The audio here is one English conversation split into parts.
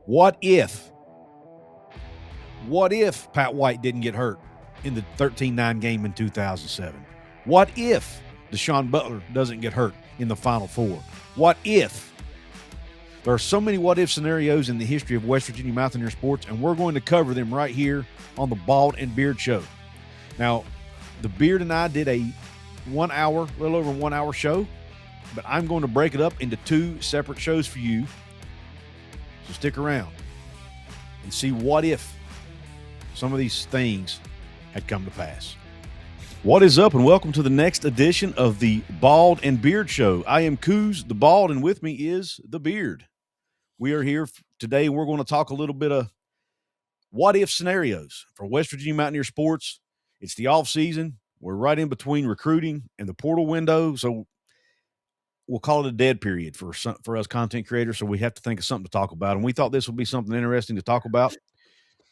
What if Pat White didn't get hurt in the 13-9 game in 2007? What if Deshaun Butler doesn't get hurt in the Final Four? What if? There are so many what if scenarios in the history of West Virginia Mountaineer sports, and we're going to cover them right here on the Bald and Beard Show. Now, the Beard and I did a little over 1 hour show, but I'm going to break it up into two separate shows for you. So stick around and see what if some of these things had come to pass. What is up, and welcome to the next edition of the Bald and Beard Show. I am Couz, the Bald, and with me is the Beard. We are here today, and we're going to talk a little bit of what-if scenarios for West Virginia Mountaineer sports. It's the off-season. We're right in between recruiting and the portal window, so we'll call it a dead period for us content creators, so we have to think of something to talk about, and we thought this would be something interesting to talk about.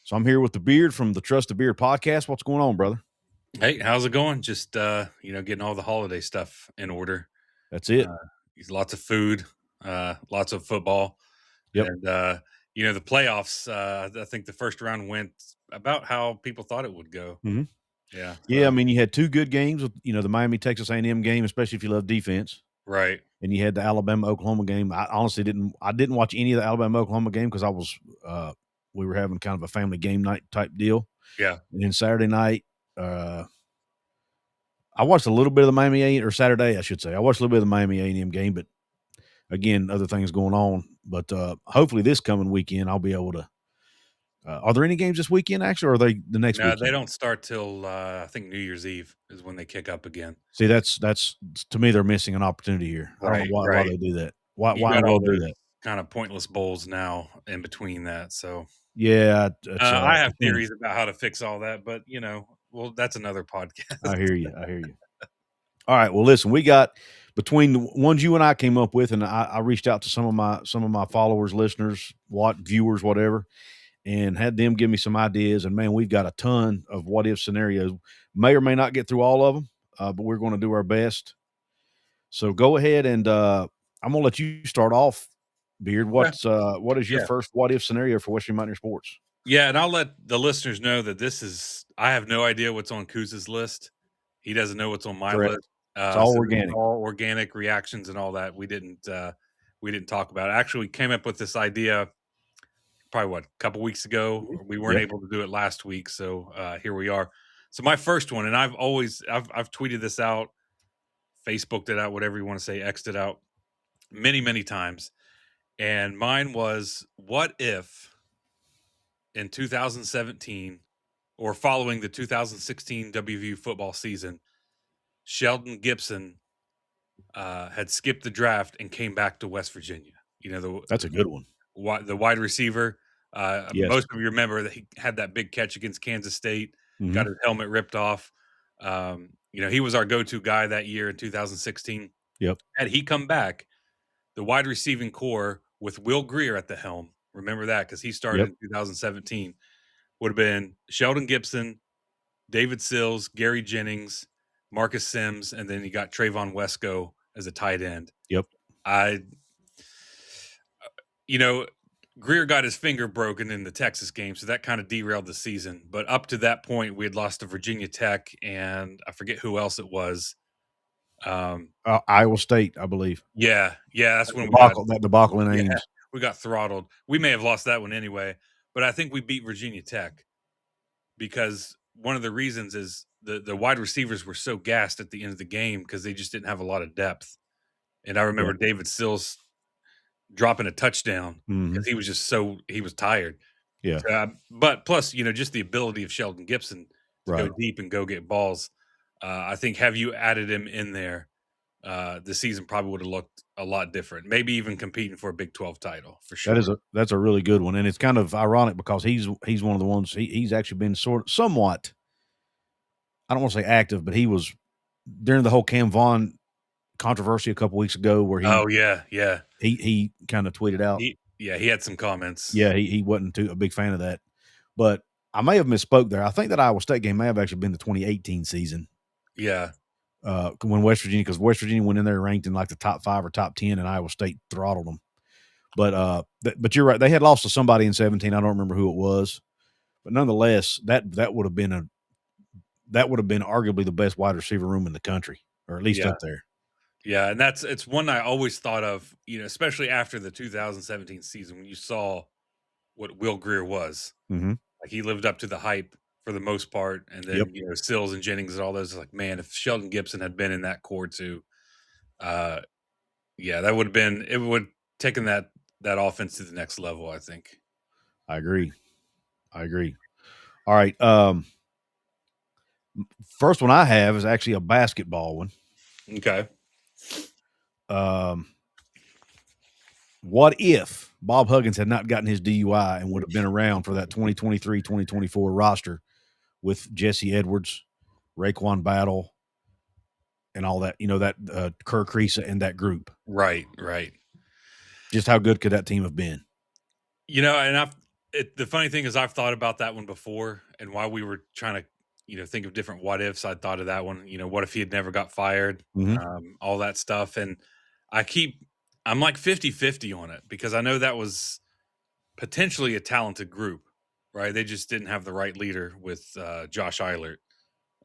So I'm here with the Beard from the Trust the Beard podcast. What's going on, brother? Hey, how's it going? Just, getting all the holiday stuff in order. That's it. Lots of food, lots of football. Yep. And, the playoffs, I think the first round went about how people thought it would go. Mm-hmm. Yeah. Yeah, I mean, you had two good games with, the Miami-Texas A&M game, especially if you love defense. Right. And you had the Alabama-Oklahoma game. I honestly didn't watch any of the Alabama-Oklahoma game because we were having kind of a family game night type deal. Yeah. And then Saturday night, I watched a little bit of the Miami A, or Saturday, I should say. I watched a little bit of the Miami A&M game, but again, other things going on. But hopefully this coming weekend, I'll be able to. Are there any games this weekend, actually, or are they the next weekend? They don't start till, I think, New Year's Eve is when they kick up again. See, that's to me, they're missing an opportunity here. Right, I don't know why they do that. Why do they do that? Kind of pointless bowls now in between that. So, yeah. I have theories about how to fix all that, but, that's another podcast. I hear you. All right. Well, listen, we got between the ones you and I came up with, and I reached out to some of my followers, listeners, viewers, whatever, and had them give me some ideas. And man, we've got a ton of what if scenarios. May or may not get through all of them, but we're going to do our best. So go ahead, and I'm going to let you start off, Beard. What is your first what if scenario for West Virginia Mountaineer sports? Yeah, and I'll let the listeners know that I have no idea what's on Couz's list. He doesn't know what's on my list. It's all organic. All organic reactions and all that. We didn't talk about it. Actually, we came up with this idea probably a couple weeks ago. We weren't able to do it last week, so here we are. So my first one, and I've tweeted this out, Facebooked it out, whatever you want to say, X'd it out many, many times. And mine was, what if in 2017 or following the 2016 WVU football season, Sheldon Gibson had skipped the draft and came back to West Virginia? That's a good one. The wide receiver. Yes. Most of you remember that he had that big catch against Kansas State, got his helmet ripped off. He was our go-to guy that year in 2016. Yep. Had he come back, the wide receiving core with Will Greer at the helm, remember that because he started in 2017, would have been Sheldon Gibson, David Sills, Gary Jennings, Marcus Sims, and then you got Trayvon Wesco as a tight end. Yep. Greer got his finger broken in the Texas game, so that kind of derailed the season. But up to that point, we had lost to Virginia Tech, and I forget who else it was. Iowa State, I believe. Yeah, that's when that debacle in Ames. Yeah, we got throttled. We may have lost that one anyway, but I think we beat Virginia Tech because one of the reasons is the wide receivers were so gassed at the end of the game because they just didn't have a lot of depth. And I remember David Sills dropping a touchdown because he was tired. Yeah. But plus, just the ability of Sheldon Gibson to go deep and go get balls. I think have you added him in there, the season probably would have looked a lot different. Maybe even competing for a Big 12 title for sure. That's a really good one, and it's kind of ironic because he's one of the ones he's actually been somewhat. I don't want to say active, but he was during the whole Cam Vaughn controversy a couple weeks ago where he kind of tweeted out. He had some comments. Yeah, he wasn't a big fan of that, but I may have misspoke there. I think that Iowa State game may have actually been the 2018 season. Yeah. When West Virginia went in there ranked in like the top 5 or top 10, and Iowa State throttled them. But you're right. They had lost to somebody in 17. I don't remember who it was, but nonetheless, that would have been arguably the best wide receiver room in the country, or at least Yeah. up there. Yeah, and it's one I always thought of, especially after the 2017 season when you saw what Will Greer was. Mm-hmm. Like he lived up to the hype for the most part, and Yep, then Sills and Jennings and all those. Like, man, if Sheldon Gibson had been in that core too, uh, yeah, that would have been it. Would taken that offense to the next level. I think. I agree. All right. First one I have is actually a basketball one. Okay. What if Bob Huggins had not gotten his DUI and would have been around for that 2023-2024 roster with Jesse Edwards, Raekwon Battle, and all that, that Kerr Kriisa and that group? Right. Just how good could that team have been? And the funny thing is I've thought about that one before, and while we were trying to, think of different what ifs, I thought of that one. What if he had never got fired? Mm-hmm. All that stuff. And I'm like 50-50 on it because I know that was potentially a talented group, right? They just didn't have the right leader with Josh Eilert,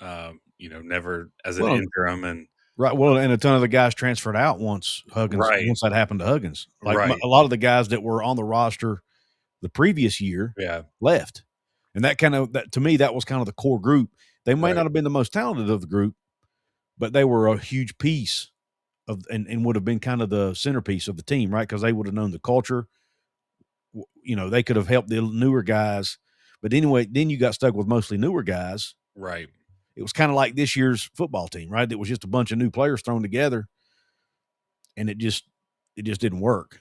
never as an interim. And right. Well, and a ton of the guys transferred out once that happened to Huggins. Like a lot of the guys that were on the roster the previous year left. And that to me, that was kind of the core group. They might not have been the most talented of the group, but they were a huge piece of, and would have been kind of the centerpiece of the team, right? Because they would have known the culture. They could have helped the newer guys. But anyway, then you got stuck with mostly newer guys. Right. It was kind of like this year's football team, right? It was just a bunch of new players thrown together, and it just didn't work.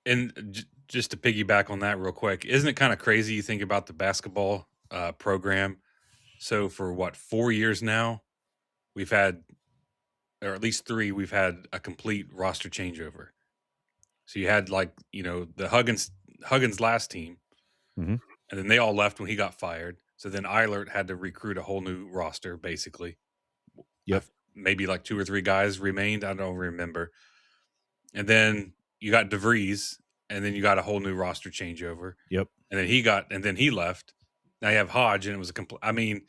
And just to piggyback on that real quick, isn't it kind of crazy you think about the basketball program? So for 4 years now, we've had, or at least 3, we've had a complete roster changeover. So you had the Huggins last team, mm-hmm. and then they all left when he got fired. So then Eilert had to recruit a whole new roster, basically. Yep. Maybe like 2 or 3 guys remained. I don't remember. And then you got DeVries, and then you got a whole new roster changeover. Yep. And then he left. Now you have Hodge, and it was a complete. I mean,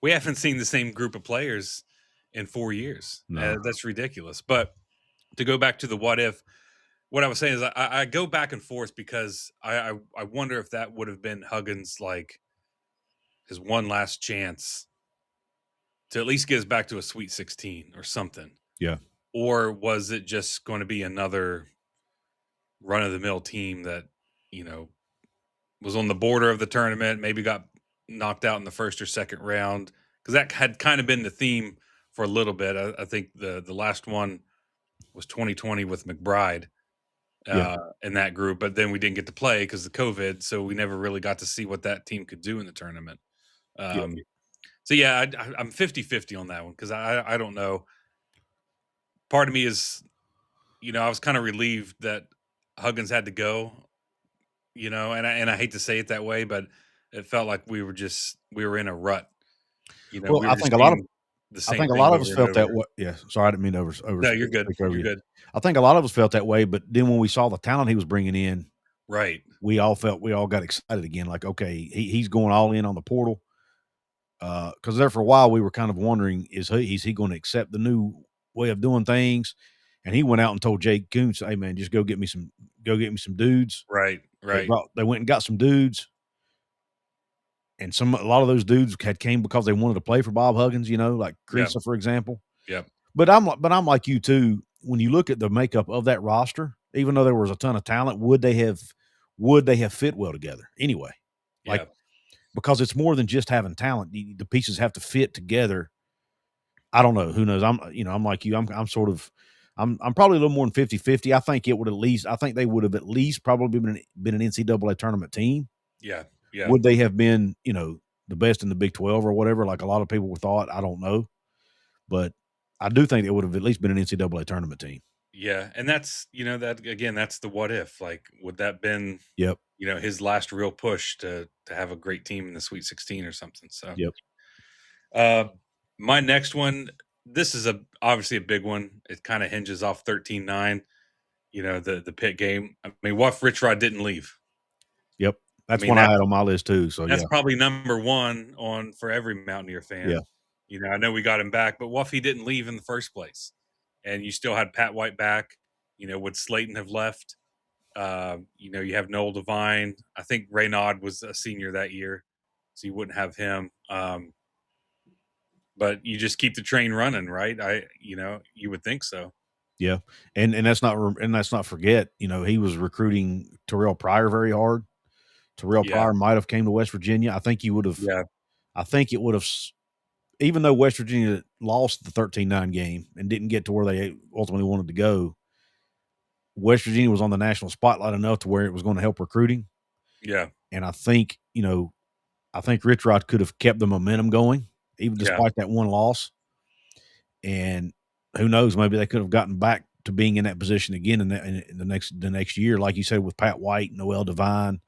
we haven't seen the same group of players in 4 years. No. That's ridiculous. But to go back to the what if, what I was saying is I go back and forth because I wonder if that would have been Huggins, like his one last chance to at least get us back to a Sweet 16 or something. Yeah. Or was it just going to be another run of the mill team that, was on the border of the tournament, maybe got knocked out in the first or second round? Because that had kind of been the theme for a little bit. I think the last one was 2020 with McBride in that group, but then we didn't get to play because of COVID, so we never really got to see what that team could do in the tournament. So yeah, I'm 50-50 on that one because I don't know. Part of me is, I was kind of relieved that Huggins had to go, and I hate to say it that way, but it felt like we were in a rut. Well, I think a lot of us felt that way. Yeah, sorry, I didn't mean to over. No, you're good. You're good. I think a lot of us felt that way, but then when we saw the talent he was bringing in, right, we all got excited again. Like, okay, he's going all in on the portal. Because there for a while we were kind of wondering, is he going to accept the new way of doing things? And he went out and told Jake Couz, "Hey man, just go get me some dudes." Right. They went and got some dudes, and a lot of those dudes came because they wanted to play for Bob Huggins. Like Kriisa, for example. Yep. But I'm like you too. When you look at the makeup of that roster, even though there was a ton of talent, would they have fit well together anyway? Like, because it's more than just having talent. The pieces have to fit together. I don't know. Who knows? I'm like you. I'm probably a little more than 50-50. I think they would have at least probably been an NCAA tournament team. Yeah. Would they have been, the best in the Big 12 or whatever, like a lot of people thought? I don't know. But I do think they would have at least been an NCAA tournament team. Yeah. And that's, that again, that's the what if. Like, would that been his last real push to have a great team in the Sweet 16 or something? So my next one, this is obviously a big one. It kind of hinges off 13-9. the Pitt game. I mean, what if Rich Rod didn't leave? Yep. That's I mean, one I had on my list too. So that's yeah. probably number one on for every Mountaineer fan. Yeah. I know we got him back, but what if he didn't leave in the first place? And you still had Pat White back. Would Slayton have left? You have Noel Devine. I think Raynaud was a senior that year, so you wouldn't have him. But you just keep the train running, right? You would think so. Yeah, and let's not forget, he was recruiting Terrell Pryor very hard. Terrell Pryor might have came to West Virginia. I think you would have. Yeah. I think it would have, even though West Virginia lost the 13-9 game and didn't get to where they ultimately wanted to go. West Virginia was on the national spotlight enough to where it was going to help recruiting. Yeah, and I think Rich Rod could have kept the momentum going, even despite that one loss. And who knows, maybe they could have gotten back to being in that position again in the next year, like you said, with Pat White, Noel Devine.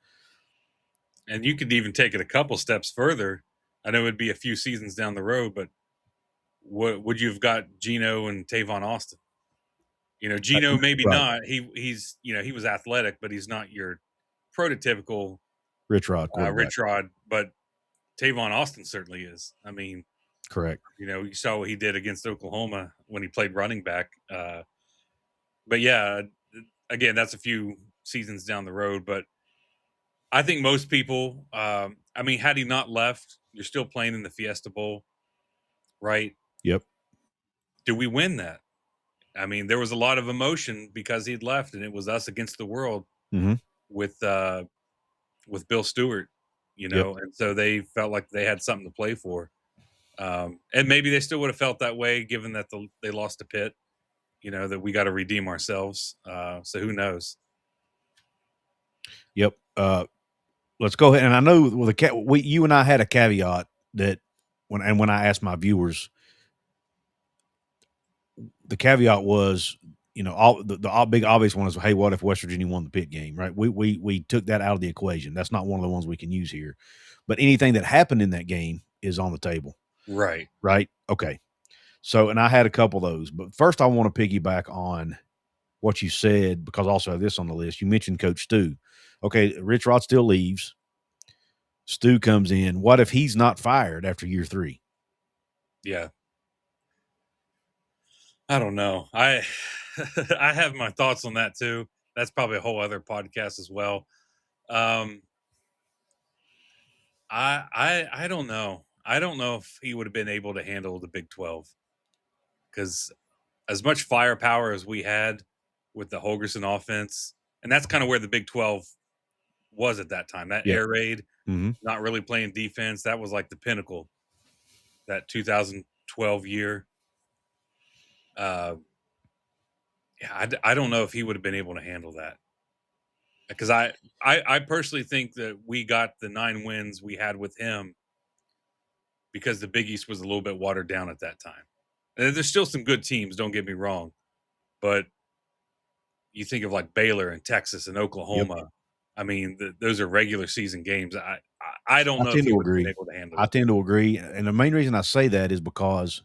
And you could even take it a couple steps further. I know it'd be a few seasons down the road, but would you have got Gino and Tavon Austin? Gino maybe not. He's he was athletic, but he's not your prototypical Rich Rod but Tavon Austin certainly is. I mean, correct. You saw what he did against Oklahoma when he played running back. But yeah, again, that's a few seasons down the road. But I think most people, had he not left, you're still playing in the Fiesta Bowl, right? Yep. Do we win that? I mean, there was a lot of emotion because he'd left, and it was us against the world with Bill Stewart, and so they felt like they had something to play for. And maybe they still would have felt that way, given that they lost to Pitt. That we got to redeem ourselves. So who knows? Yep. Let's go ahead. And I know you and I had a caveat that when I asked my viewers, the caveat was, all the big obvious one is, hey, what if West Virginia won the Pitt game, right? We took that out of the equation. That's not one of the ones we can use here. But anything that happened in that game is on the table. Right. Right. Okay. So, and I had a couple of those, but first I want to piggyback on what you said, because I also have this on the list. You mentioned Coach Stu. Okay. Rich Rod still leaves. Stu comes in. What if he's not fired after year 3? Yeah. I don't know. I have my thoughts on that too. That's probably a whole other podcast as well. I don't know. I don't know if he would have been able to handle the Big 12, because as much firepower as we had with the Holgorsen offense, and that's kind of where the Big 12 was at that time. That air raid, not really playing defense, that was like the pinnacle. That 2012 year. I don't know if he would have been able to handle that, because I personally think that we got the 9 wins we had with him because the Big East was a little bit watered down at that time. And there's still some good teams, don't get me wrong, but you think of like Baylor and Texas and Oklahoma. Yep. I mean, those are regular season games. I don't know if he would have been able to handle it. I tend to agree, and the main reason I say that is because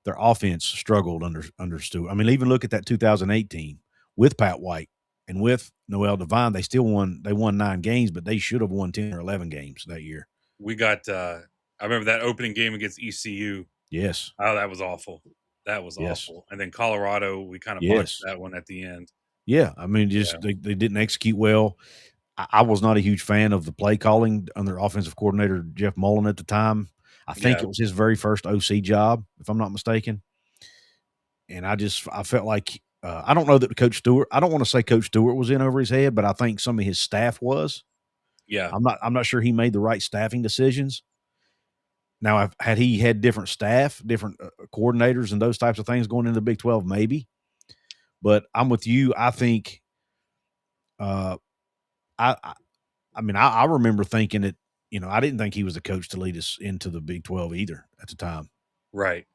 their offense struggled under Stewart. I mean, even look at that 2018 with Pat White and with Noel Devine. They still won. They won 9 games, but they should have won 10 or 11 games that year. We got. I remember that opening game against ECU. Yes. Oh, that was awful. That was awful. And then Colorado, we kind of botched that one at the end. Yeah, I mean, they didn't execute well. I was not a huge fan of the play calling under offensive coordinator Jeff Mullen at the time. I think it was his very first OC job, if I'm not mistaken. And I felt like I don't know that Coach Stewart. I don't want to say Coach Stewart was in over his head, but I think some of his staff was. Yeah, I'm not sure he made the right staffing decisions. Now, had he had different staff, different coordinators, and those types of things going into the Big 12, maybe. But I'm with you. I think. I remember thinking that, I didn't think he was the coach to lead us into the Big 12 either at the time. Right.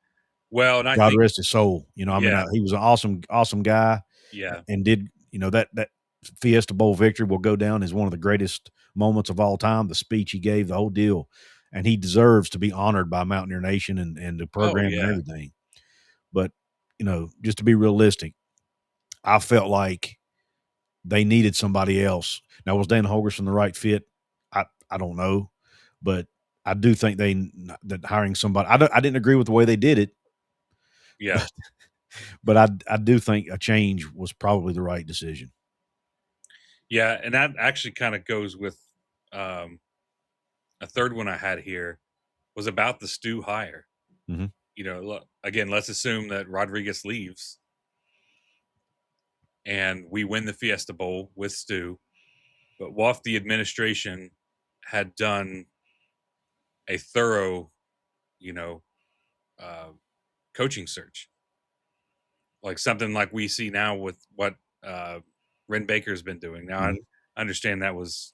Well, and God rest his soul. He was an awesome guy. Yeah. And did, that Fiesta Bowl victory will go down as one of the greatest moments of all time. The speech he gave, the whole deal. And he deserves to be honored by Mountaineer Nation and the program and everything. But, just to be realistic, I felt like they needed somebody else. Now, was Dan Holgerson the right fit? I don't know, but I do think that hiring somebody. I didn't agree with the way they did it. Yeah, but I do think a change was probably the right decision. Yeah, and that actually kind of goes with a third one I had here was about the Stu hire. Mhm. Look, again, let's assume that Rodriguez leaves and we win the Fiesta Bowl with Stu, but what if the administration had done a thorough, you know, uh, coaching search, like something like we see now with what Ren Baker's been doing. Now, Mhm. I understand that was,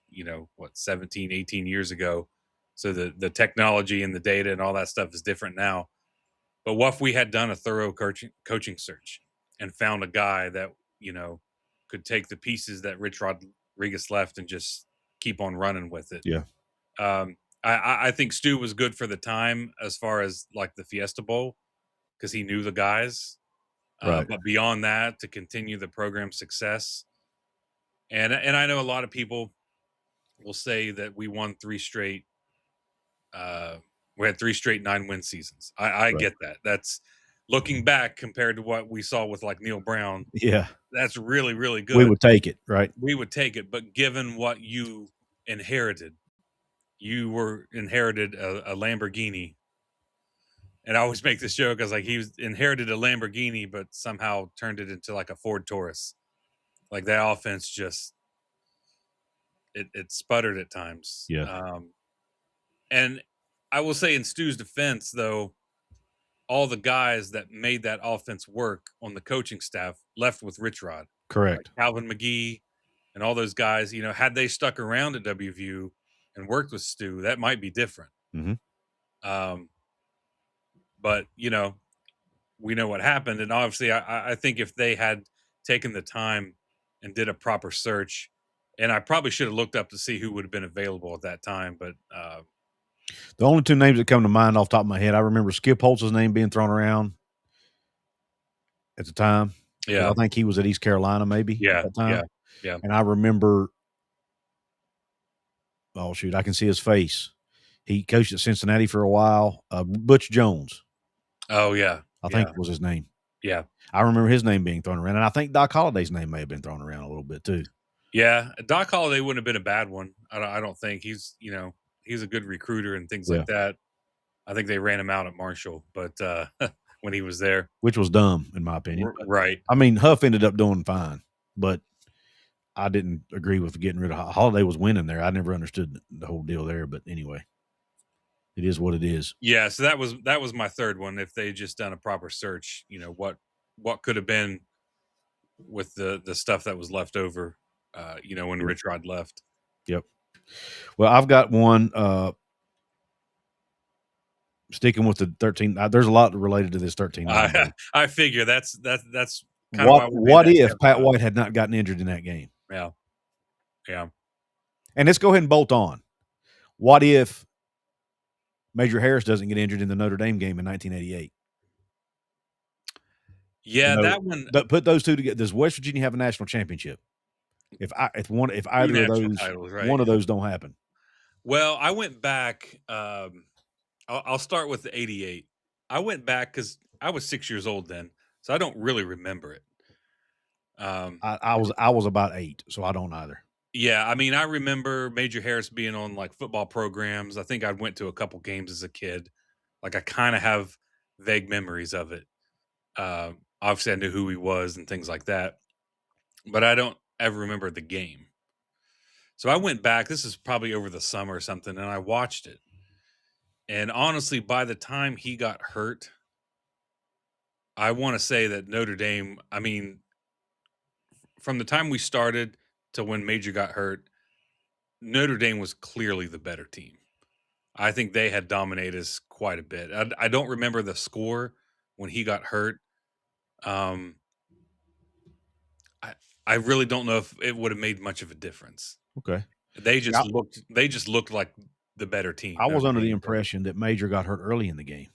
17, 18 years ago. So the technology and the data and all that stuff is different now. But what if we had done a thorough coaching search and found a guy that, could take the pieces that Rich Rodriguez left and just keep on running with it? Yeah. I think Stu was good for the time as far as like the Fiesta Bowl because he knew the guys. Right. But beyond that, to continue the program's success, and I know a lot of people will say that we won three straight. We had three straight 9-win seasons. I Right. get that. That's looking back compared to what we saw with like Neil Brown. Yeah. That's really, really good. We would take it, right? We would take it. But given what you inherited, you inherited a Lamborghini. And I always make this joke. I was like, he inherited a Lamborghini, but somehow turned it into like a Ford Taurus. Like that offense just it sputtered at times. Yeah. And I will say in Stu's defense, though, all the guys that made that offense work on the coaching staff left with Rich Rod. Correct. Like Calvin McGee and all those guys, had they stuck around at WVU and worked with Stu, that might be different. Mhm. But, we know what happened. And obviously, I think if they had taken the time and did a proper search, and I probably should have looked up to see who would have been available at that time. But The only two names that come to mind off the top of my head, I remember Skip Holtz's name being thrown around at the time. yeah, I think he was at East Carolina maybe at that time. Yeah. And I remember, oh, shoot, I can see his face. He coached at Cincinnati for a while. Butch Jones, Oh, yeah. I think was his name. Yeah. I remember his name being thrown around. And I think Doc Holliday's name may have been thrown around a little bit too. Yeah. Doc Holliday wouldn't have been a bad one. I don't think he's a good recruiter and things like that. I think they ran him out at Marshall, but when he was there, which was dumb in my opinion. Right. I mean, Huff ended up doing fine, but I didn't agree with getting rid of Holiday. Was winning there. I never understood the whole deal there, but anyway, it is what it is. Yeah. So that was my third one. If they just done a proper search, what could have been with the stuff that was left over, when Rich Rod left. Yep. Well, I've got one. Sticking with the 13, there's a lot related to this 13. I figure that's kind of what if Pat White had not gotten injured in that game? Yeah. And let's go ahead and bolt on. What if Major Harris doesn't get injured in the Notre Dame game in 1988? Yeah, that one. Put those two together. Does West Virginia have a national championship? If either of those, titles, right? One of those don't happen. Well, I went back. I'll start with the 88. I went back because I was 6 years old then, so I don't really remember it. I was about 8, so I don't either. Yeah, I mean, I remember Major Harris being on like football programs. I think I went to a couple games as a kid. Like I kind of have vague memories of it. Obviously, I knew who he was and things like that, but I don't ever remember the game. So I went back. This is probably over the summer or something, and I watched it. And honestly, by the time he got hurt, I want to say that Notre Dame, I mean, from the time we started to when Major got hurt, Notre Dame was clearly the better team. I think they had dominated us quite a bit. I don't remember the score when he got hurt. I really don't know if it would have made much of a difference. Okay. They just looked like the better team. I was under the impression that Major got hurt early in the game.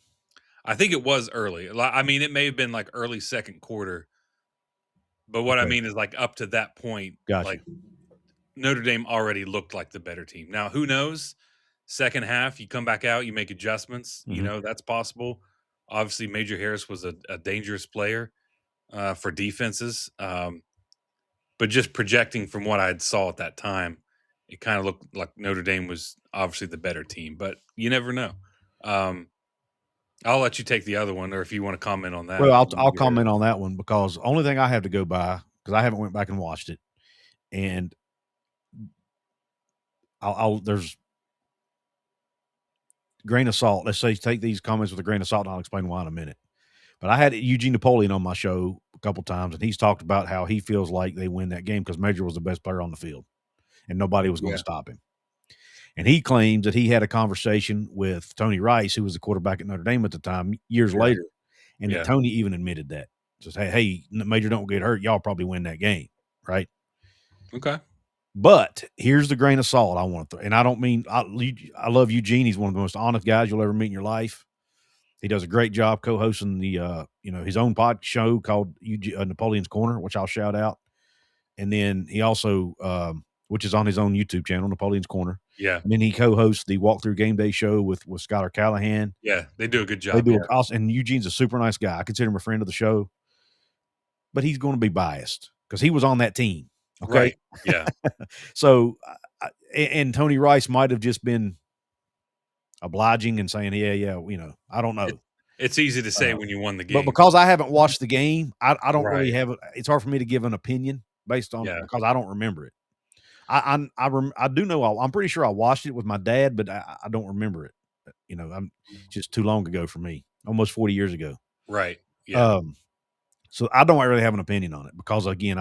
I think it was early. I mean, it may have been like early second quarter. But what I Okay. mean is, like, up to that point, Gotcha. like, Notre Dame already looked like the better team. Now, who knows? Second half, you come back out, you make adjustments. Mhm. That's possible. Obviously, Major Harris was a dangerous player for defenses. But just projecting from what I saw at that time, it kind of looked like Notre Dame was obviously the better team. But you never know. Um, I'll let you take the other one, or if you want to comment on that. Well, I'll comment on that one because the only thing I have to go by, because I haven't went back and watched it, and there's grain of salt. Let's say take these comments with a grain of salt, and I'll explain why in a minute. But I had Eugene Napoleon on my show a couple times, and he's talked about how he feels like they win that game because Major was the best player on the field, and nobody was going to stop him. And he claims that he had a conversation with Tony Rice, who was the quarterback at Notre Dame at the time, years later, and that Tony even admitted that. Says, hey, Major, don't get hurt. Y'all probably win that game, right? Okay. But here's the grain of salt I want to throw. And I don't mean I love Eugene. He's one of the most honest guys you'll ever meet in your life. He does a great job co-hosting the his own pod show called Napoleon's Corner, which I'll shout out. And then he also which is on his own YouTube channel, Napoleon's Corner. Yeah. And then he co-hosts the Walkthrough Game Day show with Skylar Callahan. Yeah, they do a good job. They do awesome. And Eugene's a super nice guy. I consider him a friend of the show. But he's going to be biased because he was on that team. Okay. Right. Yeah. So, and Tony Rice might have just been obliging and saying, yeah, I don't know. It's easy to say when you won the game. But because I haven't watched the game, I don't really Right. have it. It's hard for me to give an opinion based on because I don't remember it. I do know I'm pretty sure I watched it with my dad, but I don't remember it. I'm just too long ago for me, almost 40 years ago. Right. Yeah. So I don't really have an opinion on it because again,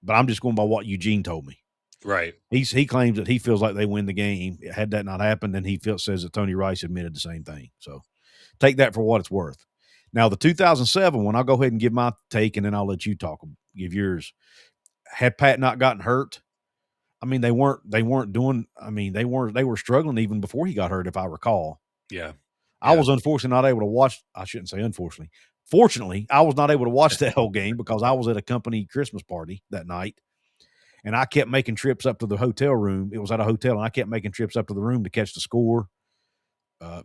but I'm just going by what Eugene told me. Right. He claims that he feels like they win the game. Had that not happened, then he says that Tony Rice admitted the same thing. So take that for what it's worth. Now the 2007 one, I'll go ahead and give my take, and then I'll let you give yours. Had Pat not gotten hurt, I mean they weren't doing. I mean they were struggling even before he got hurt, if I recall. Yeah. I was unfortunately not able to watch. I shouldn't say unfortunately. Fortunately, I was not able to watch that whole game because I was at a company Christmas party that night. And I kept making trips up to the hotel room. It was at a hotel, and I kept making trips up to the room to catch the score,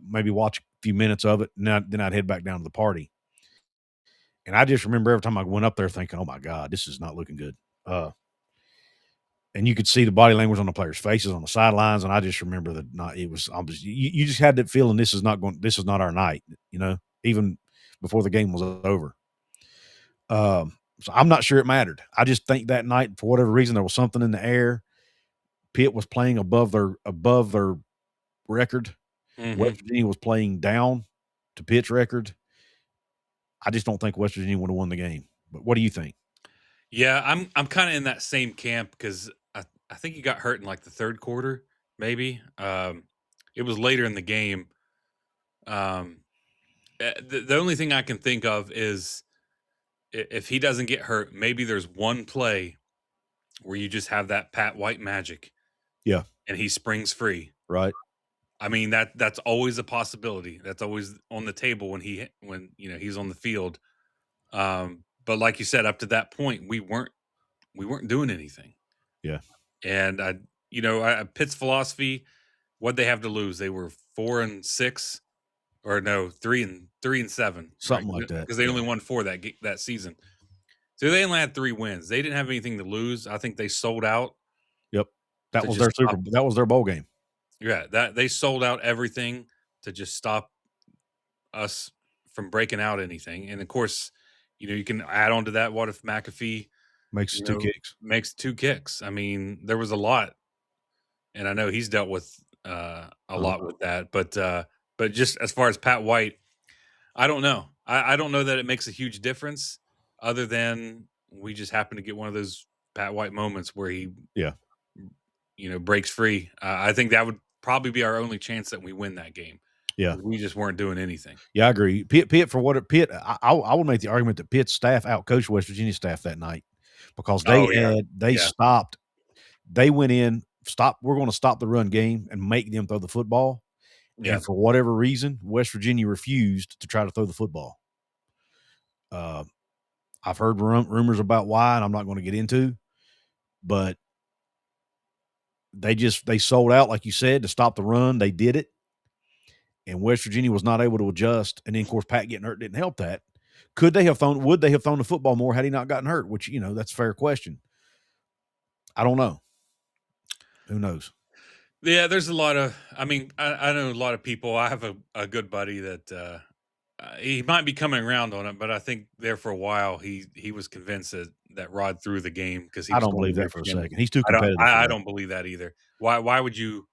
maybe watch a few minutes of it, and then I'd head back down to the party. And I just remember every time I went up there thinking, oh, my God, this is not looking good. And you could see the body language on the players' faces on the sidelines, and I just remember that you just had that feeling this is not our night, even before the game was over. So I'm not sure it mattered. I just think that night, for whatever reason, there was something in the air. Pitt was playing above their record. Mm-hmm. West Virginia was playing down to Pitt's record. I just don't think West Virginia would have won the game. But what do you think? Yeah, I'm kind of in that same camp because I think he got hurt in like the third quarter, maybe. It was later in the game. The only thing I can think of is if he doesn't get hurt, maybe there's one play where you just have that Pat White magic. Yeah. And he springs free. Right. I mean, that's always a possibility. That's always on the table when he's on the field. But like you said, up to that point, we weren't doing anything. Yeah. And Pitt's philosophy, what'd they have to lose? They were 4-6, or no, 3-7, something like that, because they only won 4 that season. So they only had 3 wins. They didn't have anything to lose. I think they sold out. Yep, that was their bowl game. Yeah, that they sold out everything to just stop us from breaking out anything. And of course, you can add on to that. What if McAfee makes 2 kicks? Makes 2 kicks. I mean, there was a lot, and I know he's dealt with a lot with that. But just as far as Pat White, I don't know. I don't know that it makes a huge difference, other than we just happen to get one of those Pat White moments where he, breaks free. I think that would probably be our only chance that we win that game. Yeah, we just weren't doing anything. Yeah, I agree. Pitt for what Pitt, I would make the argument that Pitt's staff outcoached West Virginia staff that night because stopped. They went in, stopped. We're going to stop the run game and make them throw the football. Yeah. And for whatever reason, West Virginia refused to try to throw the football. I I've heard rumors about why, and I'm not going to get into, but they sold out, like you said, to stop the run. They did it, and West Virginia was not able to adjust. And then, of course, Pat getting hurt didn't help that. Would they have thrown the football more had he not gotten hurt? Which, that's a fair question. I don't know. Who knows? Yeah, there's a lot of. I mean, I know a lot of people. I have a good buddy that he might be coming around on it, but I think there for a while he was convinced that Rod threw the game because he I was don't going to believe that for a Michigan. second. He's too competitive for I that. don't believe that either. Why would you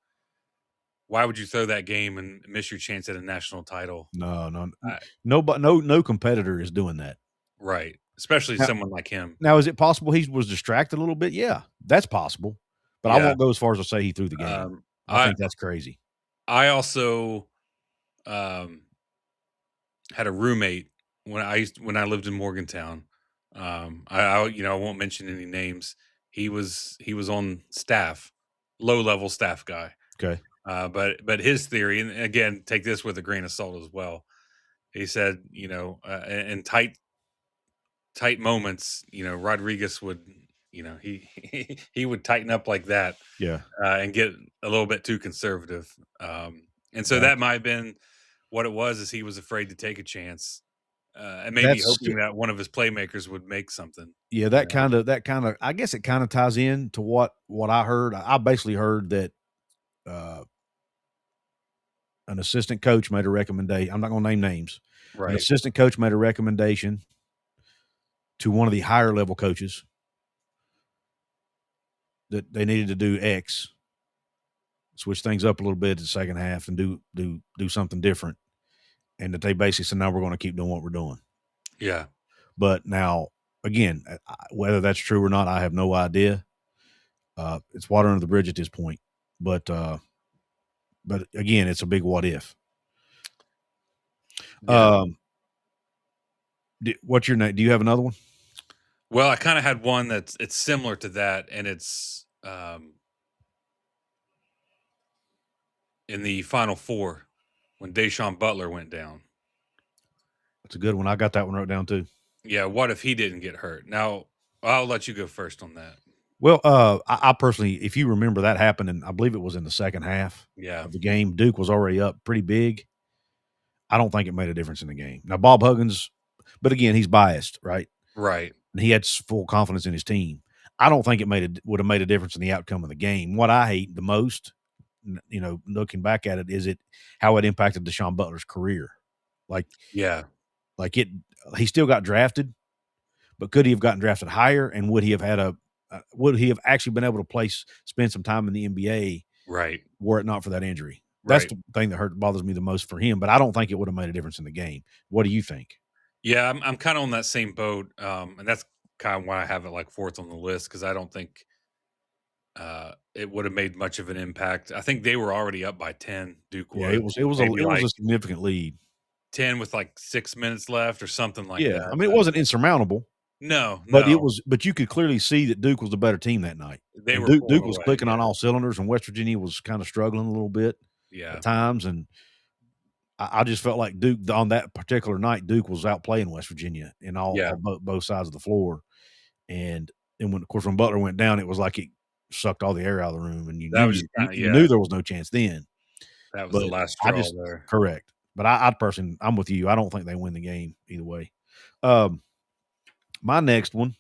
throw that game and miss your chance at a national title? No. No competitor is doing that. Right, especially someone like him. Now, is it possible he was distracted a little bit? Yeah, that's possible. But I won't go as far as to say he threw the game. I think that's crazy. I also had a roommate when I lived in Morgantown. I won't mention any names. He was on staff, low level staff guy. Okay. But his theory, and again, take this with a grain of salt as well. He said, in tight moments, Rodriguez would, he would tighten up like that, Yeah, and get a little bit too conservative. And so that might have been what it was. Is he was afraid to take a chance, and maybe hoping that one of his playmakers would make something. Yeah, that kind of. I guess it kind of ties in to what I heard. I basically heard that an assistant coach made a recommendation. I'm not going to name names. Right. An assistant coach made a recommendation to one of the higher level coaches that they needed to do X, switch things up a little bit in the second half, and do something different. And that they basically said, "No, we're going to keep doing what we're doing." Yeah. But now, again, whether that's true or not, I have no idea. It's water under the bridge at this point. But again, it's a big what if. Yeah. What's your name? Do you have another one? Well, I kind of had one it's similar to that, and it's in the Final Four when Deshaun Butler went down. That's a good one. I got that one wrote down too. Yeah, what if he didn't get hurt? Now, I'll let you go first on that. Well, I personally, if you remember, that happened, and I believe it was in the second half of the game. Duke was already up pretty big. I don't think it made a difference in the game. Now, Bob Huggins, but again, he's biased, right? Right. And he had full confidence in his team. I don't think it would have made a difference in the outcome of the game. What I hate the most, looking back at it, is how it impacted Deshaun Butler's career. He still got drafted, but could he have gotten drafted higher? And would he have would he have actually been able to spend some time in the NBA? Right. Were it not for that injury. That's the thing that bothers me the most for him, but I don't think it would have made a difference in the game. What do you think? Yeah, I'm kind of on that same boat. And that's kind of why I have it like fourth on the list, because I don't think it would have made much of an impact. I think they were already up by 10. Duke was. Yeah, it was a significant lead. 10 with like 6 minutes left or something like that. Yeah, I mean, it wasn't insurmountable. No, but you could clearly see that Duke was the better team that night. Duke was clicking on all cylinders, and West Virginia was kind of struggling a little bit at times. And I just felt like Duke on that particular night, Duke was outplaying West Virginia in both sides of the floor. And when Butler went down, it was like it sucked all the air out of the room, and you knew there was no chance then. That was the last straw there. Correct. But I personally, I'm with you. I don't think they win the game either way. My next one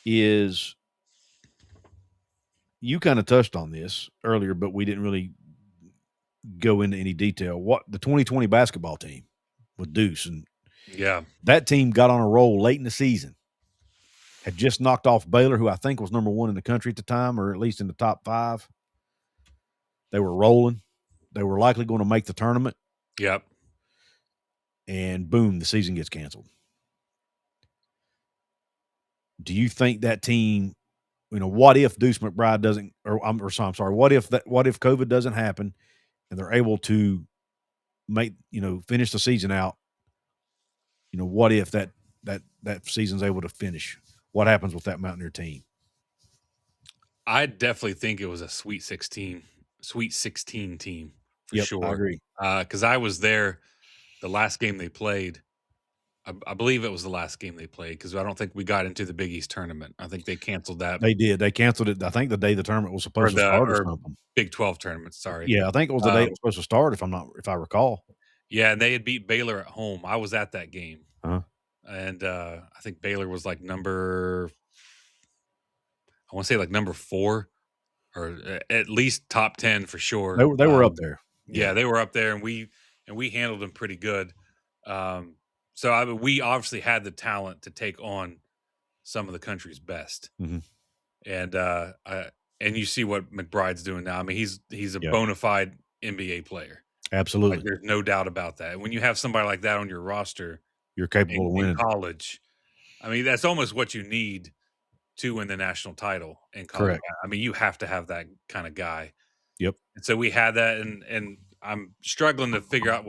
is, you kind of touched on this earlier, but we didn't really go into any detail. What the 2020 basketball team with Deuce, and that team got on a roll late in the season. Had just knocked off Baylor, who I think was number 1 in the country at the time, or at least in the top 5. They were rolling. They were likely going to make the tournament. Yep. And boom, the season gets canceled. Do you think that team, what if Deuce McBride doesn't, what if COVID doesn't happen and they're able to finish the season out? What if that season's able to finish? What happens with that Mountaineer team? I definitely think it was a Sweet 16 team for sure. I agree. Because I was there the last game they played, I believe it was the last game they played because I don't think we got into the Big East tournament. I think they canceled that They did. They canceled it, I think, the day the tournament was supposed to start or something. Big 12 tournament. Sorry. Yeah, I think it was the day it was supposed to start, if I recall. Yeah, and they had beat Baylor at home. I was at that game. Uh-huh. And I think Baylor was like number 4 or at least top 10 for sure. They were up there. Yeah, they were up there, and we handled them pretty good. So we obviously had the talent to take on some of the country's best. Mhm. And you see what McBride's doing now. I mean, he's a Yeah. bona fide NBA player. Absolutely. Like, there's no doubt about that. And when you have somebody like that on your roster, You're capable of in winning. college, I mean, that's almost what you need to win the national title in college. Correct. I mean, you have to have that kind of guy. Yep. And so we had that, and I'm struggling to figure out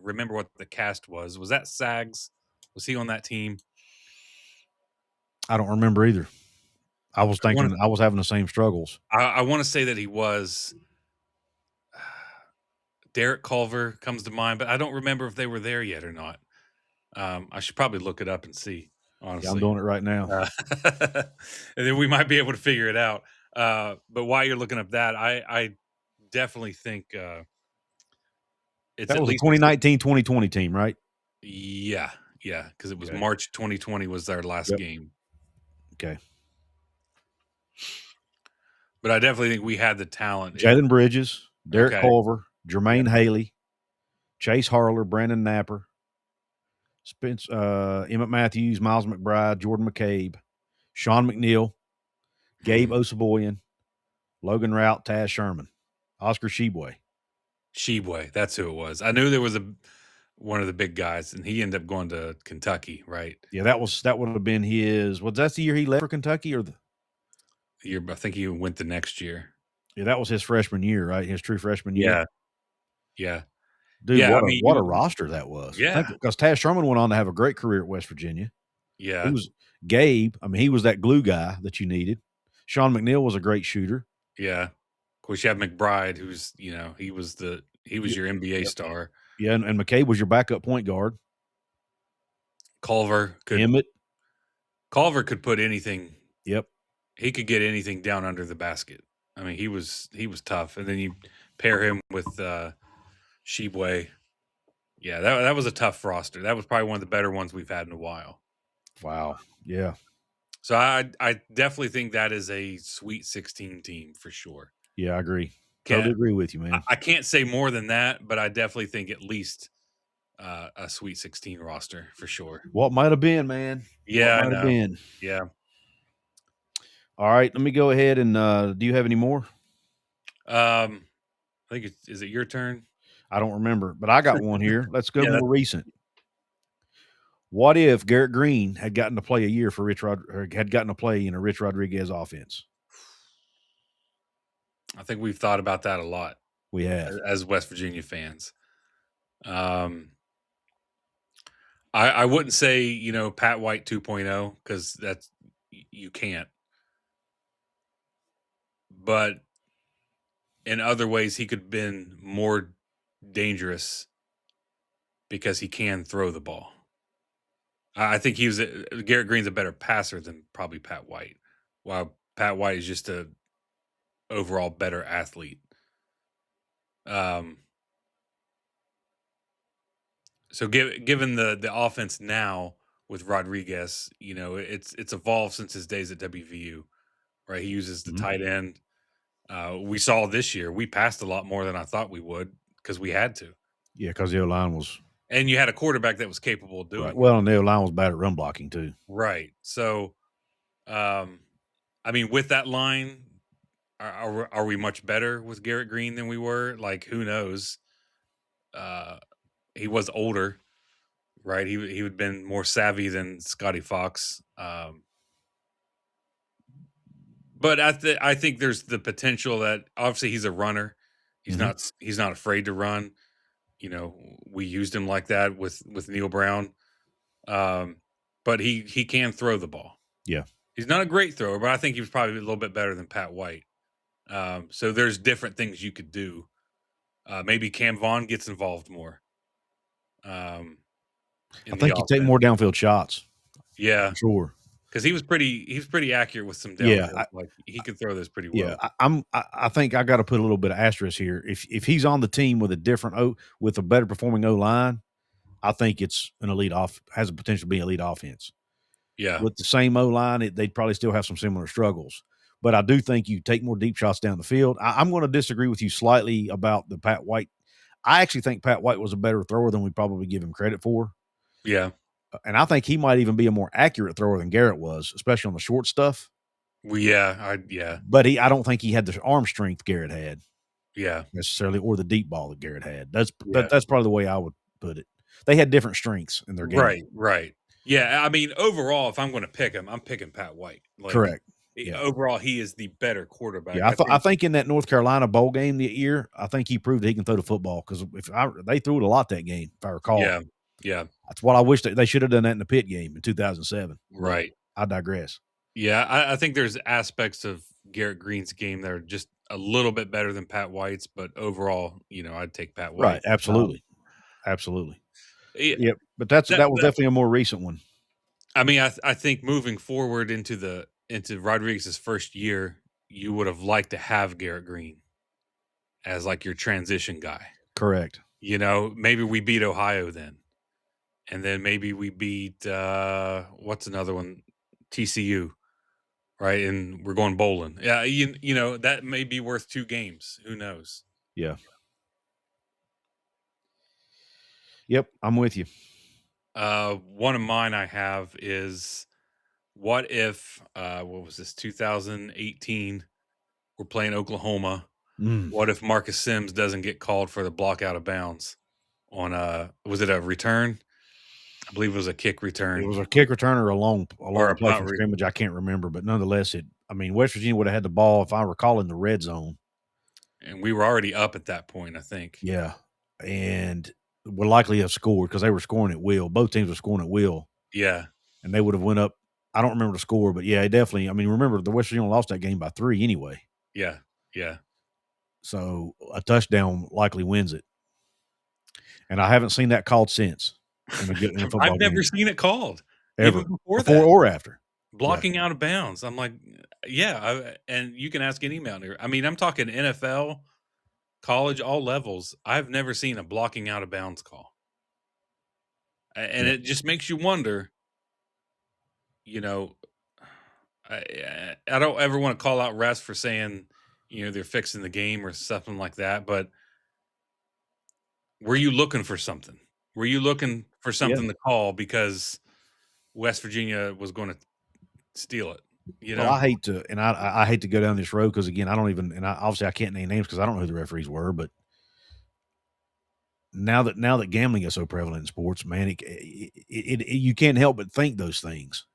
remember what the cast was. Was that Sags? Was he on that team? I don't remember either. I was thinking I was having the same struggles. I want to say that he was. Derek Culver comes to mind, but I don't remember if they were there yet or not. I should probably look it up and see. Honestly, Yeah, I'm doing it right now. And then we might be able to figure it out. But while you're looking up that, I definitely think it's that was the 2019-2020 team, right? Yeah, because it was March 2020 was our last game. Okay. But I definitely think we had the talent. Jalen Bridges, Derek Culver, Jermaine Haley, Chase Harler, Brandon Napper, Emmett Matthews, Miles McBride, Jordan McCabe, Sean McNeil, Gabe Osaboyan, Logan Rout, Taz Sherman, Oscar Sheboy. Sheboy, that's who it was. I knew there was one of the big guys, and he ended up going to Kentucky, right? Yeah, that would have been his. Was that the year he left for Kentucky, or the year? I think he went the next year. Yeah, that was his freshman year, right? His true freshman year. Yeah. Dude, what a roster that was. Yeah. Because Taz Sherman went on to have a great career at West Virginia. Yeah. He was Gabe. I mean, he was that glue guy that you needed. Sean McNeil was a great shooter. Yeah. Of course, you have McBride, who's, he was your NBA star. Yeah, and McCabe was your backup point guard. Culver could put anything. Yep. He could get anything down under the basket. I mean, he was tough. And then you pair him with Sheboy. Yeah, that was a tough roster. That was probably one of the better ones we've had in a while. Wow. Yeah. So I definitely think that is a Sweet 16 team for sure. Yeah, I agree. Totally agree with you, man. I can't say more than that, but I definitely think at least a Sweet 16 roster for sure. What might have been, man. Yeah, I know. Yeah. All right, let me go ahead and do you have any more? I think is it your turn? I don't remember, but I got one here. Let's go more recent. What if Garrett Greene had gotten to play a year for had gotten to play in a Rich Rodriguez offense? I think we've thought about that a lot. We have, as West Virginia fans. I wouldn't say, Pat White 2.0 because that's you can't. But in other ways, he could have been more dangerous because he can throw the ball. I think Garrett Greene's a better passer than probably Pat White, while Pat White is just a overall better athlete. So given the offense now with Rodriguez, it's evolved since his days at WVU, right? He uses the tight end. We saw this year we passed a lot more than I thought we would because we had to. Yeah, because the O-line was. And you had a quarterback that was capable of doing it. Well, and the O-line was bad at run blocking too. Right. So, with that line, are we much better with Garrett Greene than we were? Like, who knows? He was older, right? He would have been more savvy than Scotty Fox. But I think there's the potential that obviously he's a runner. He's not afraid to run. We used him like that with Neil Brown. But he can throw the ball. Yeah. He's not a great thrower, but I think he was probably a little bit better than Pat White. So there's different things you could do. Maybe Cam Vaughn gets involved more. I in the think you take offense. more downfield shots. Yeah, For sure. because he was pretty accurate with some Yeah, downfield. Like he could throw those pretty yeah. well. I think I got to put a little bit of asterisk here. If he's on the team with with a better performing O line, I think it's an has the potential to be an elite offense. Yeah, With the same O line, they'd probably still have some similar struggles. But I do think you take more deep shots down the field. I'm going to disagree with you slightly about the Pat White. I actually think Pat White was a better thrower than we probably give him credit for. yeah, And I think he might even be a more accurate thrower than Garrett was, especially on the short stuff. well, yeah, But I don't think he had the arm strength Garrett had yeah, necessarily, or the deep ball that Garrett had. yeah. That's probably the way I would put it. They had different strengths in their game. Right. Yeah, I mean, overall, if I'm going to pick him, I'm picking Pat White. Like, Correct. Yeah. overall, he is the better quarterback. Yeah, I think in that North Carolina bowl game that year, I think he proved that he can throw the football because they threw it a lot that game, if I recall. Yeah. That's what I wish they should have done that in the Pitt game in 2007. Right. I digress. Yeah, I think there's aspects of Garrett Greene's game that are just a little bit better than Pat White's, but overall, I'd take Pat White. Right. Absolutely. Absolutely. Yeah, but that was definitely a more recent one. I mean, I think moving forward into Rodriguez's first year, you would have liked to have Garrett Greene as like your transition guy. Correct. Maybe we beat Ohio then. And then maybe we beat what's another one? TCU. Right? And we're going bowling. Yeah, that may be worth 2 games. Who knows? Yeah. Yep, I'm with you. One of mine I have is what if what was this 2018 we're playing Oklahoma. What if Marcus Sims doesn't get called for the block out of bounds on was it a return? I believe it was a kick return. It was a kick return or a long play from scrimmage. I can't remember, but nonetheless, West Virginia would have had the ball, if I recall, in the red zone. And we were already up at that point, I think. Yeah, and would likely have scored because they were scoring at will. Both teams were scoring at will. Yeah. And they would have went up. I don't remember the score, but yeah, definitely. I mean, remember, the West Virginia lost that game by 3 anyway. Yeah. So a touchdown likely wins it. And I haven't seen that called since. I've never seen it called ever even before or after blocking out of bounds. I'm like, and you can ask any mountaineer. I mean, I'm talking NFL, college, all levels. I've never seen a blocking out of bounds call, and it just makes you wonder. I don't ever want to call out refs for saying they're fixing the game or something like that, but were you looking for something? Were you looking for something to call because West Virginia was going to steal it? Well, I hate to, and I hate to go down this road because again, obviously I can't name names because I don't know who the referees were, but now that gambling is so prevalent in sports, man, you can't help but think those things.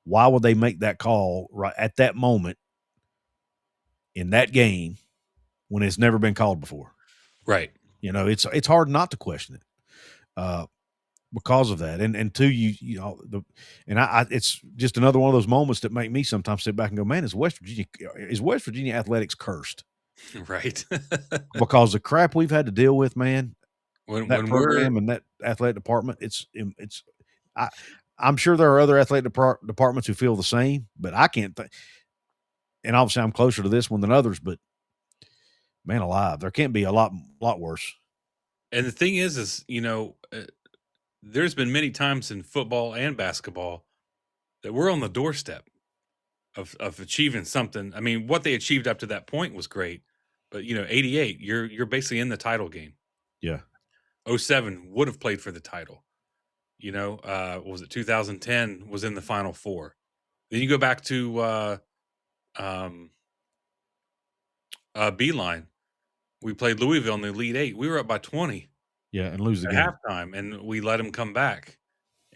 Why would they make that call right at that moment in that game when it's never been called before? Right. It's hard not to question it because of that. And two, it's just another one of those moments that make me sometimes sit back and go, man, is West Virginia athletics cursed? Right. Because the crap we've had to deal with, man, when program and that athletic department, I'm sure there are other athletic departments who feel the same, but I can't think. And obviously I'm closer to this one than others, but man alive, there can't be a lot worse. And the thing is, there's been many times in football and basketball that we're on the doorstep of achieving something. I mean, what they achieved up to that point was great, but 88, you're basically in the title game. Yeah. 07 would have played for the title. What was it? 2010 was in the Final Four. Then you go back to Beeline. We played Louisville in the Elite Eight. We were up by 20. Yeah, and lose the at game. halftime, and we let them come back.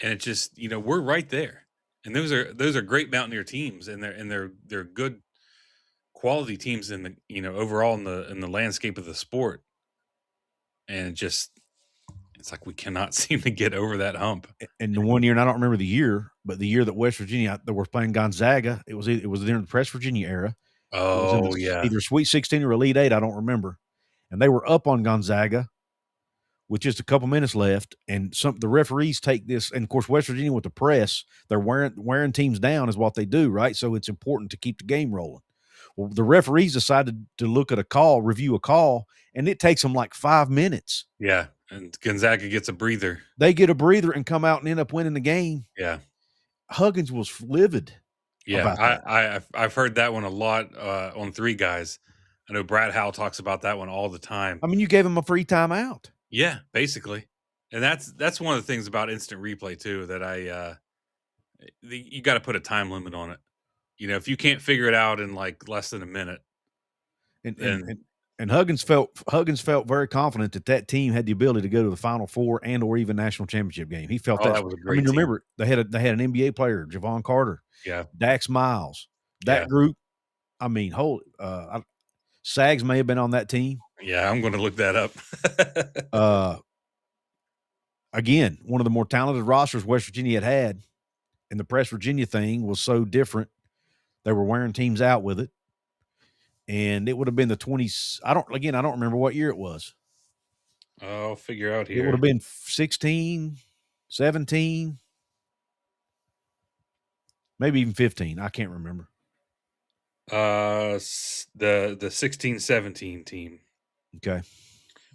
And it just, we're right there. And those are great Mountaineer teams, and they're good quality teams in the overall in the landscape of the sport. And it's like we cannot seem to get over that hump. And the one year, and I don't remember the year, but the year that West Virginia that were playing Gonzaga, it was during the Press Virginia era. Oh, yeah. Either Sweet 16 or Elite 8, I don't remember. And they were up on Gonzaga with just a couple minutes left, and the referees take this, and of course West Virginia with the press, they're wearing teams down is what they do, right? So it's important to keep the game rolling. Well, the referees decided to look at review a call, and it takes them like 5 minutes. Yeah, and Gonzaga gets a breather. They get a breather and come out and end up winning the game. Yeah. Huggins was livid. Yeah, I've heard that one a lot on Three Guys. I know Brad Howell talks about that one all the time. I mean, you gave him a free timeout. Yeah, basically. And that's one of the things about instant replay too, that you got to put a time limit on it. You know, if you can't figure it out in like less than a minute, and Huggins felt very confident that team had the ability to go to the Final Four and or even national championship game. He felt that was a great team. Remember they had an NBA player, Javon Carter, Dax Miles, that group. I mean, Sags may have been on that team. Yeah, I'm going to look that up. Again, one of the more talented rosters West Virginia had, and the Press Virginia thing was so different. They were wearing teams out with it. And it would have been the 20s. I don't remember what year it was. I'll figure out here. It would have been 16, 17, maybe even 15. I can't remember. The 16-17 team. Okay.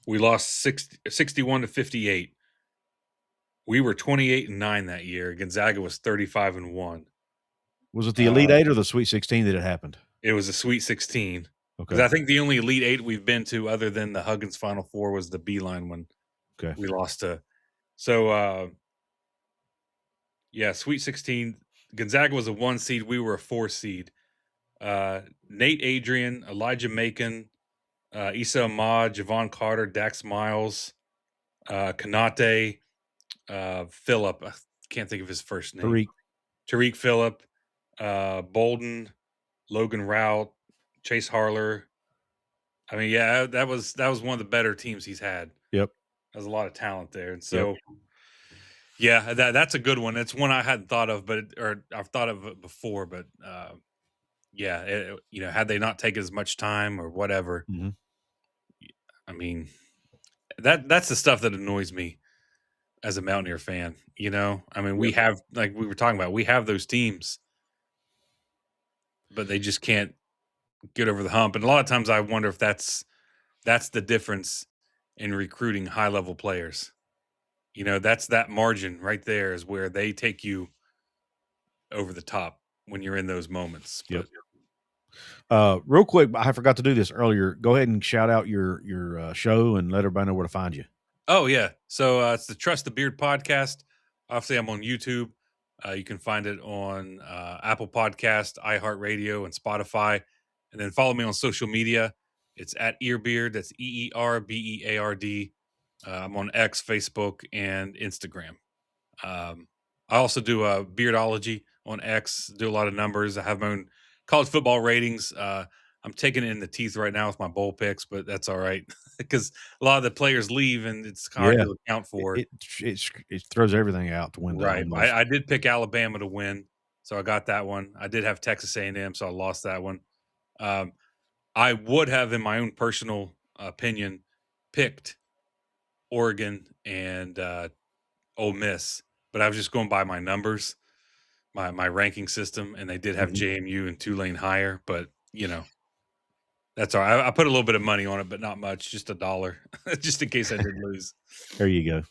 We lost 61-58. We were 28-9 that year. Gonzaga was 35-1. Was it the Elite Eight or the Sweet 16 that it happened? It was a Sweet 16. Okay. Because I think the only Elite Eight we've been to, other than the Huggins Final Four, was the Beeline one. Okay. We lost to. So, Sweet 16. Gonzaga was a 1 seed. We were a 4 seed. Nate Adrian, Elijah Macon, Issa Ahmad, Javon Carter, Dax Miles, Kanate, Phillip. I can't think of his first name. Tariq Phillip, Bolden, Logan Rout, Chase Harler. I mean, yeah, that was one of the better teams he's had. Yep. There's a lot of talent there. And so, yeah, that's a good one. It's one I hadn't thought of, I've thought of it before, but had they not taken as much time or whatever, I mean, that's the stuff that annoys me as a Mountaineer fan. You know, I mean, we have, like we were talking about, we have those teams, but they just can't get over the hump. And a lot of times I wonder if that's the difference in recruiting high-level players. You know, that's that margin right there is where they take you over the top when you're in those moments. Yep. Real quick, I forgot to do this earlier. Go ahead and shout out your show and let everybody know where to find you. Oh, yeah. So it's the Trust the Beard podcast. Obviously, I'm on YouTube. You can find it on Apple Podcast, iHeartRadio, and Spotify. And then follow me on social media. It's at Earbeard. That's EERBEARD. I'm on X, Facebook, and Instagram. I also do Beardology on X. Do a lot of numbers. I have my own college football ratings. I'm taking it in the teeth right now with my bowl picks, but that's all right because a lot of the players leave and it's hard to account for. It throws everything out the window. Right. I did pick Alabama to win, so I got that one. I did have Texas A&M, so I lost that one. I would have, in my own personal opinion, picked Oregon and Ole Miss, but I was just going by my numbers, my ranking system, and they did have JMU and Tulane higher, but you know, that's all right. I put a little bit of money on it, but not much, just $1, just in case I did lose. There you go.